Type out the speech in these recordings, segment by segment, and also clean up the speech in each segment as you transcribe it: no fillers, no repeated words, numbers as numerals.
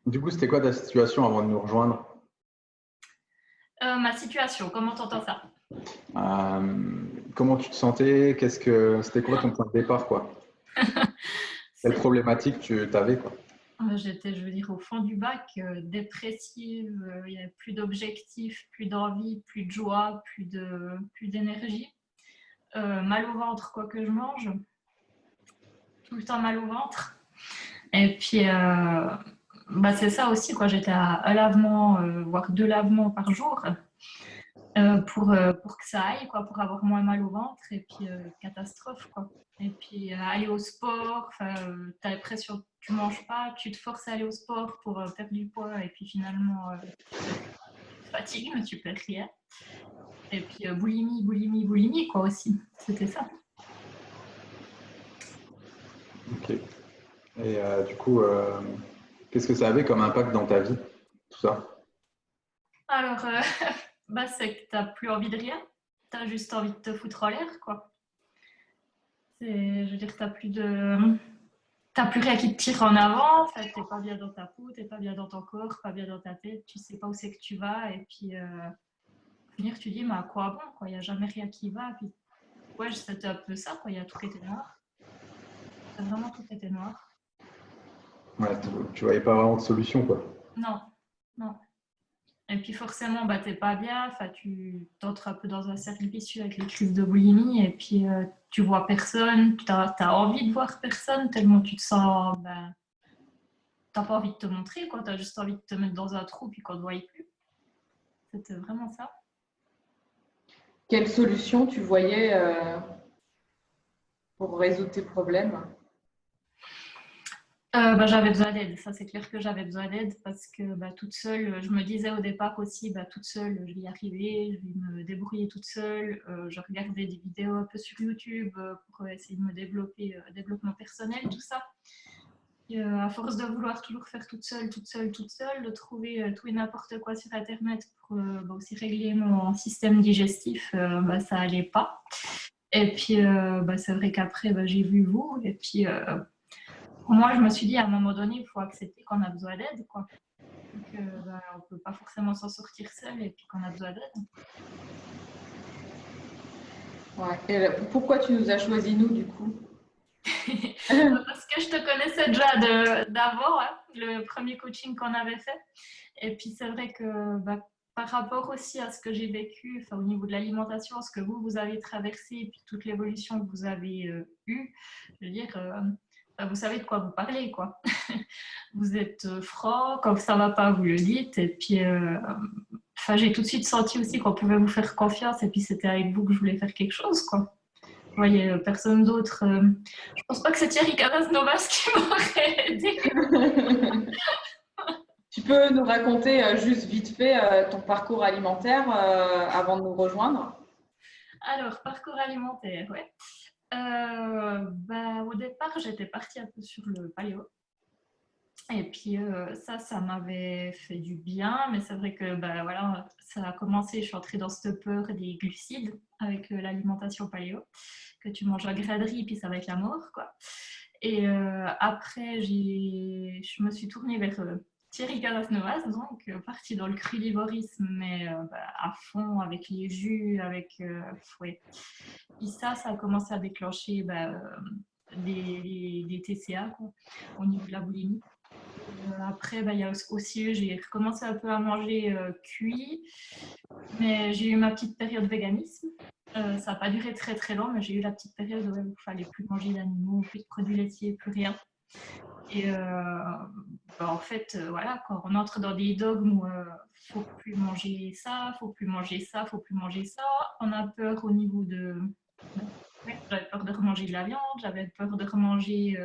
Du coup, c'était quoi ta situation avant de nous rejoindre? Ma situation, comment t'entends ça? Comment tu te sentais? C'était quoi ton point de départ, quoi? Quelle C'est- problématique tu avais, quoi? J'étais, je veux dire, au fond du bac, dépressive, il n'y avait plus d'objectifs, plus d'envie, plus de joie, plus d'énergie. Mal au ventre, quoi que je mange, tout le temps mal au ventre. Et puis, c'est ça aussi, quoi. J'étais à un lavement, voire 2 lavements par jour. Pour que ça aille, quoi, pour avoir moins mal au ventre, et puis catastrophe, quoi. Et puis aller au sport, tu as l'impression que tu manges pas, tu te forces à aller au sport pour perdre du poids, et puis finalement tu te fatigues, mais tu perds rien. Et puis boulimie, boulimie, boulimie, quoi, aussi. C'était ça. Ok. Et du coup, qu'est-ce que ça avait comme impact dans ta vie, tout ça? Alors, c'est que t'as plus envie de rien, t'as juste envie de te foutre en l'air, quoi. Je veux dire, t'as plus rien qui te tire en avant, en fait, t'es pas bien dans ta peau, t'es pas bien dans ton corps, pas bien dans ta tête, tu sais pas où c'est que tu vas, et puis au finir tu dis, mais à quoi bon, quoi, il n'y a jamais rien qui va, puis ouais, c'était un peu ça, quoi, il y a tout était noir, vraiment tout était noir. Ouais, tu voyais pas vraiment de solution, quoi. Non, non. Et puis forcément, t'es pas bien, tu t'entres un peu dans un cercle vicieux avec les crises de boulimie, et puis tu vois personne, t'as envie de voir personne, tellement tu te sens, t'as pas envie de te montrer, quoi, t'as juste envie de te mettre dans un trou, puis qu'on te voie plus. C'était vraiment ça. Quelle solution tu voyais pour résoudre tes problèmes? J'avais besoin d'aide, ça c'est clair que j'avais besoin d'aide parce que toute seule, je me disais au départ aussi, toute seule, je vais y arriver, je vais me débrouiller toute seule. Je regardais des vidéos un peu sur YouTube pour essayer de me développer, développement personnel, tout ça. Et, à force de vouloir toujours faire toute seule, toute seule, toute seule, de trouver tout et n'importe quoi sur Internet pour aussi régler mon système digestif, ça allait pas. Et puis, c'est vrai qu'après, j'ai vu vous, et puis moi, je me suis dit, à un moment donné, il faut accepter qu'on a besoin d'aide, quoi. Donc, on ne peut pas forcément s'en sortir seul et puis qu'on a besoin d'aide. Ouais. Et pourquoi tu nous as choisis, nous, du coup? Parce que je te connaissais déjà d'avant, hein, le premier coaching qu'on avait fait. Et puis, c'est vrai que par rapport aussi à ce que j'ai vécu, au niveau de l'alimentation, ce que vous avez traversé, et puis toute l'évolution que vous avez eue, je veux dire, vous savez de quoi vous parlez, quoi. Vous êtes franc, quand ça ne va pas, vous le dites. Et puis, j'ai tout de suite senti aussi qu'on pouvait vous faire confiance. Et puis, c'était avec vous que je voulais faire quelque chose, quoi. Je voyais personne d'autre. Je pense pas que c'est Thierry Casanova qui m'aurait aidé. Tu peux nous raconter juste vite fait ton parcours alimentaire avant de nous rejoindre? Alors, parcours alimentaire, ouais. Au départ, j'étais partie un peu sur le paléo. Et puis ça m'avait fait du bien, mais c'est vrai que voilà, ça a commencé, je suis entrée dans cette peur des glucides avec l'alimentation paléo, que tu manges à graderie, puis ça va être la mort, quoi. Et après, je me suis tournée vers Thierry Casanova, donc partie dans le crudivorisme, mais à fond, avec les jus, avec... ouais. Puis ça a commencé à déclencher des TCA, quoi, au niveau de la boulimie. Après, il y a aussi, j'ai recommencé un peu à manger cuit, mais j'ai eu ma petite période véganisme. Ça n'a pas duré très très long, mais j'ai eu la petite période où il ne fallait plus manger d'animaux, plus de produits laitiers, plus rien. Et en fait, voilà, quand on entre dans des dogmes où faut plus manger ça, faut plus manger ça, faut plus manger ça, on a peur au niveau de... Ouais, j'avais peur de remanger de la viande, j'avais peur de remanger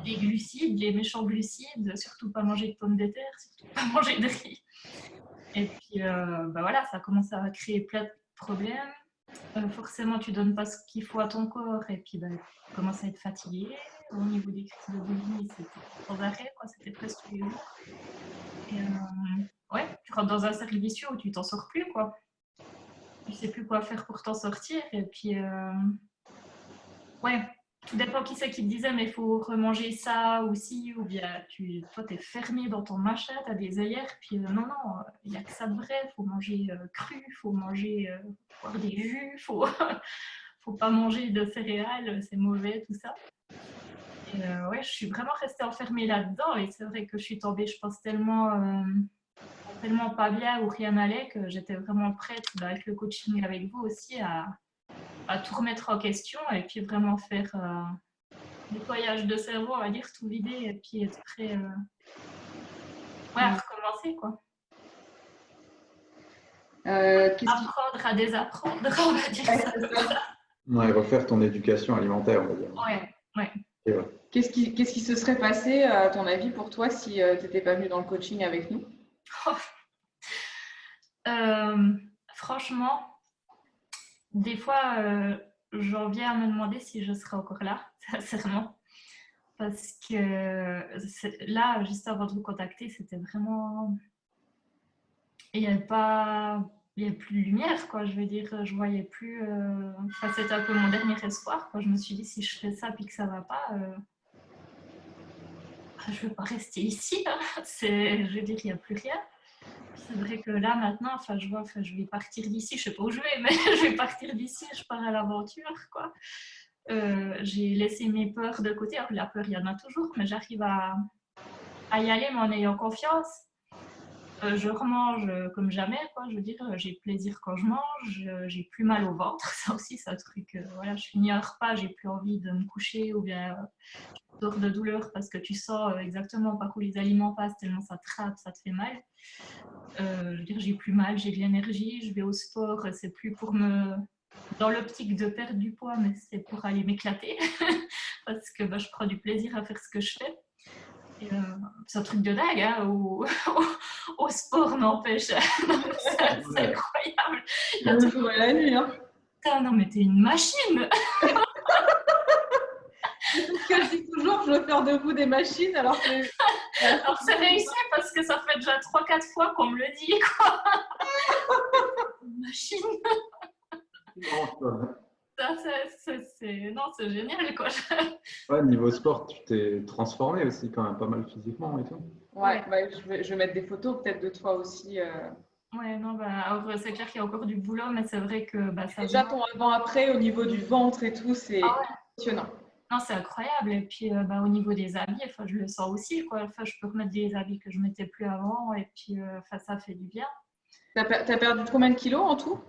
des glucides, les méchants glucides, surtout pas manger de pommes de terre, surtout pas manger de riz. Et puis voilà, ça a commencé à créer plein de problèmes. Forcément, tu donnes pas ce qu'il faut à ton corps, et puis tu commences à être fatigué. Au niveau des crises de boulimie, c'était sans arrêt, quoi, c'était presque tous les jours. Et ouais, tu rentres dans un cercle vicieux où tu t'en sors plus, quoi. Tu sais plus quoi faire pour t'en sortir, et puis ouais, dépend qui c'est qui te disait, mais il faut remanger ça aussi, ou bien toi, tu es fermé dans ton machin, tu as des œillères, puis non, il n'y a que ça de vrai, il faut manger cru, il faut manger, boire des jus, il faut, faut pas manger de céréales, c'est mauvais, tout ça. Et ouais, je suis vraiment restée enfermée là-dedans, et c'est vrai que je suis tombée, je pense, tellement pas bien ou rien n'allait que j'étais vraiment prête, avec le coaching avec vous aussi, à tout remettre en question et puis vraiment faire nettoyage de cerveau, on va dire, tout vider et puis être prêt à recommencer, quoi. Apprendre à désapprendre, on va dire ça. Ouais, refaire ton éducation alimentaire, on va dire. Ouais. Et ouais. Qu'est-ce qui se serait passé, à ton avis, pour toi, si tu n'étais pas venue dans le coaching avec nous? Franchement, des fois, j'en viens à me demander si je serais encore là, sincèrement. Parce que là, juste avant de vous contacter, c'était vraiment... Il n'y avait plus de lumière, quoi. Je veux dire, je voyais plus... Enfin, c'était un peu mon dernier espoir, quoi. Je me suis dit, si je fais ça puis que ça va pas, je ne veux pas rester ici. Hein. Je veux dire, il n'y a plus rien. C'est vrai que là, maintenant, je vais partir d'ici. Je ne sais pas où je vais, mais je vais partir d'ici. Je pars à l'aventure, quoi. J'ai laissé mes peurs de côté. Alors, la peur, il y en a toujours, mais j'arrive à y aller, mais en ayant confiance. Je remange comme jamais, quoi. Je veux dire, j'ai plaisir quand je mange, j'ai plus mal au ventre. Ça aussi, c'est un truc. Voilà, je finis un repas, j'ai plus envie de me coucher ou bien je dors de douleur parce que tu sens exactement par où les aliments passent tellement ça trappe, ça te fait mal. Je veux dire, j'ai plus mal, j'ai de l'énergie, je vais au sport, c'est plus pour dans l'optique de perdre du poids, mais c'est pour aller m'éclater parce que je prends du plaisir à faire ce que je fais. C'est un truc de dingue, hein, au sport, n'empêche. C'est incroyable. Le jour et la nuit, hein. Putain, non, mais t'es une machine. C'est ce que je dis toujours, je veux faire de vous des machines, alors c'est réussi parce que ça fait déjà 3-4 fois qu'on me le dit, quoi. Une machine. Ça, c'est génial, quoi. Ouais, niveau sport, tu t'es transformé aussi quand même pas mal physiquement et tout. Ouais, je vais mettre des photos peut-être de toi aussi. Ouais, non, alors, c'est clair qu'il y a encore du boulot, mais c'est vrai que ça déjà ton avant-après au niveau du ventre et tout, c'est impressionnant. Non, c'est incroyable. Et puis au niveau des habits, je le sens aussi, quoi. Je peux remettre des habits que je ne mettais plus avant et puis ça fait du bien. T'as perdu combien de kilos en tout?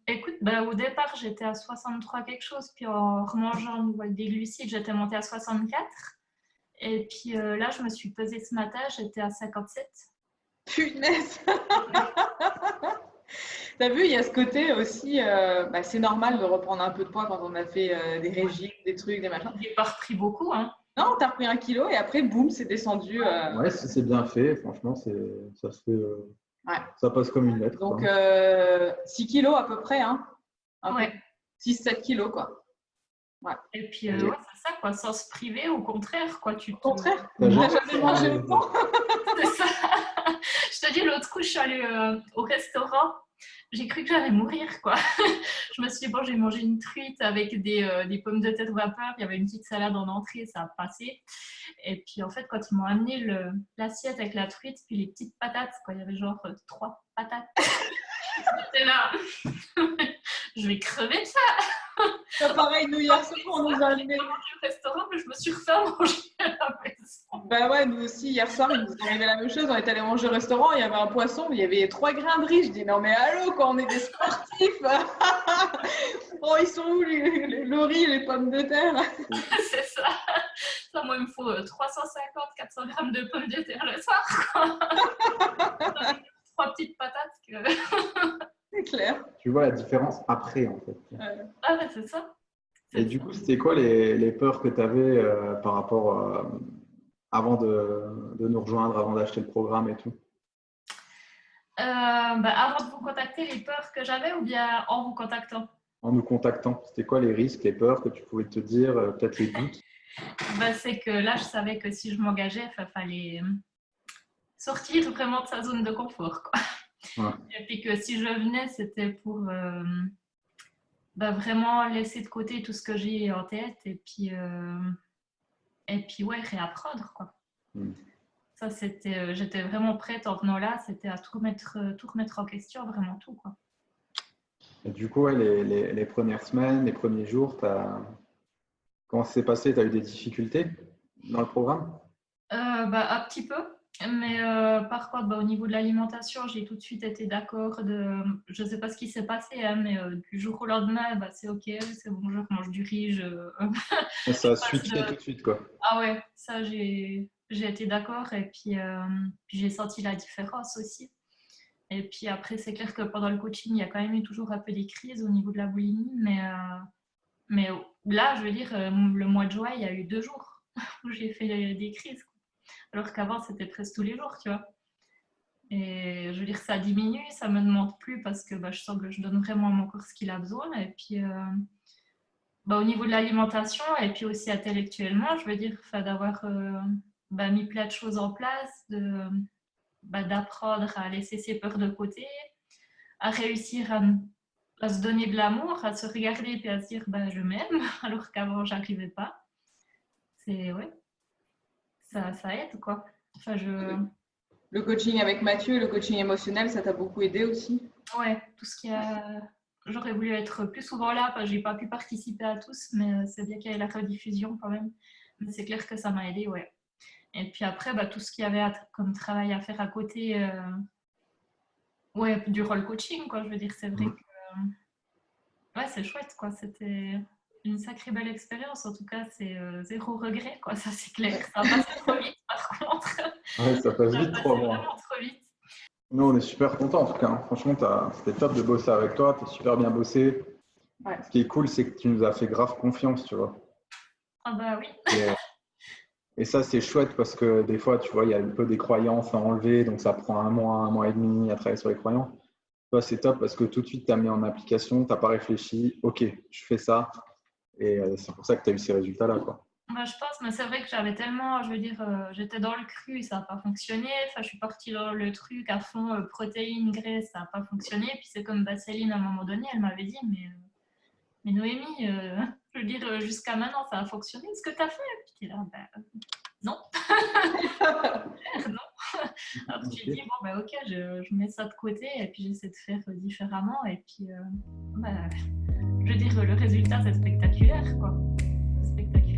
Écoute, au départ, j'étais à 63 quelque chose, puis en remangeant des glucides, j'étais montée à 64. Et puis là, je me suis pesée ce matin, j'étais à 57. Punaise. T'as vu, il y a ce côté aussi, c'est normal de reprendre un peu de poids quand on a fait des régimes, des trucs, des machins. J'ai pas repris beaucoup, hein. Non, t'as repris 1 kilo et après, boum, c'est descendu. Ouais, si c'est bien fait, franchement, ça se fait... Ouais. Ça passe comme une lettre. Donc, 6 kilos à peu près, hein. 6-7 kilos, quoi. Ouais. Et puis, c'est ça, quoi, sans se priver, au contraire, quoi. Au contraire, t'as jamais mangé autant. C'est ça. Je te dis, l'autre coup, je suis allée au restaurant. J'ai cru que j'allais mourir, quoi. Je me suis dit, bon, j'ai mangé une truite avec des pommes de terre vapeur. Il y avait une petite salade en entrée, ça a passé. Et puis, en fait, quand ils m'ont amené l'assiette avec la truite, puis les petites patates, quoi, il y avait genre 3 patates. J'étais là. Je vais crever de ça. Pareil, nous, hier soir, on nous a amené au restaurant, mais je me suis refait à manger à la maison. Bah ouais, nous aussi, hier soir, il nous est arrivé la même chose. On est allé manger au restaurant, il y avait un poisson, il y avait 3 grains de riz. Je dis, non mais allô, quand on est des sportifs. Oh, ils sont où le riz et les pommes de terre? C'est ça. Ça, moi, il me faut 350-400 grammes de pommes de terre le soir, quoi. 3 petites patates que... C'est clair. Tu vois la différence après, en fait. Ah ouais, c'est ça. Et du coup, c'était quoi les peurs que tu avais par rapport avant de nous rejoindre, avant d'acheter le programme et tout? Avant de vous contacter, les peurs que j'avais ou bien en vous contactant? En nous contactant, c'était quoi les risques, les peurs que tu pouvais te dire, peut-être les doutes? C'est que là, je savais que si je m'engageais, il fallait sortir vraiment de sa zone de confort, quoi. Ouais. Et puis que si je venais, c'était pour vraiment laisser de côté tout ce que j'ai en tête et puis ouais, réapprendre, quoi. Ça, j'étais vraiment prête en venant là, c'était à tout remettre en question, vraiment tout, quoi. Et du coup, ouais, les premières semaines, les premiers jours, comment ça s'est passé? Tu as eu des difficultés dans le programme? Un petit peu, mais par contre, au niveau de l'alimentation, j'ai tout de suite été d'accord. Je ne sais pas ce qui s'est passé, hein, mais du jour au lendemain, c'est ok, c'est bon, je mange du riz. Ça a passe switché tout de suite, quoi. Ah ouais, ça, j'ai été d'accord et puis j'ai senti la différence aussi. Et puis après, c'est clair que pendant le coaching, il y a quand même eu toujours un peu des crises au niveau de la boulimie, mais là, je veux dire, le mois de juin, il y a eu 2 jours où j'ai fait des crises. Alors qu'avant, c'était presque tous les jours, tu vois. Et je veux dire, ça diminue, ça me demande plus parce que je sens que je donne vraiment à mon corps ce qu'il a besoin. Et puis, au niveau de l'alimentation et puis aussi intellectuellement, je veux dire, d'avoir mis plein de choses en place, d'apprendre à laisser ses peurs de côté, à réussir à se donner de l'amour, à se regarder et à se dire je m'aime, alors qu'avant, j'arrivais pas. Ouais, ça aide, quoi. Enfin, Le coaching avec Mathieu, le coaching émotionnel, ça t'a beaucoup aidé aussi? Ouais, tout ce qui a. J'aurais voulu être plus souvent là, parce que j'ai pas pu participer à tous, mais c'est bien qu'il y ait la rediffusion quand même. Mais c'est clair que ça m'a aidé, ouais. Et puis après, tout ce qu'il y avait comme travail à faire à côté, ouais, du rôle coaching, quoi. Je veux dire, c'est vrai que ouais, c'est chouette, quoi. C'était une sacrée belle expérience. En tout cas, c'est zéro regret, quoi. Ça, c'est clair. Ça a passé trop vite, par contre. Ouais, ça passe Ça a vite, passé 3 mois. vraiment trop vite. Nous, on est super contents en tout cas. Franchement, c'était top de bosser avec toi. Tu as super bien bossé. Ouais. Ce qui est cool, c'est que tu nous as fait grave confiance, tu vois. Ah oui. Et ça, c'est chouette parce que des fois, tu vois, il y a un peu des croyances à enlever. Donc, ça prend un mois et demi à travailler sur les croyances. Toi, c'est top parce que tout de suite, tu as mis en application, tu n'as pas réfléchi. OK, je fais ça. Et c'est pour ça que tu as eu ces résultats-là, quoi. Je pense, mais c'est vrai que j'avais tellement, je veux dire, j'étais dans le cru, ça n'a pas fonctionné. Enfin, je suis partie dans le truc à fond, protéines, graisse, ça n'a pas fonctionné. Puis c'est comme Céline, à un moment donné, elle m'avait dit, mais Noémie, je veux dire, jusqu'à maintenant, ça a fonctionné, ce que tu as fait. Puis tu es là, non. Non. Alors j'ai dit, ok, je mets ça de côté et puis j'essaie de faire différemment. Et puis, je veux dire, le résultat, c'est spectaculaire, quoi. C'est spectaculaire.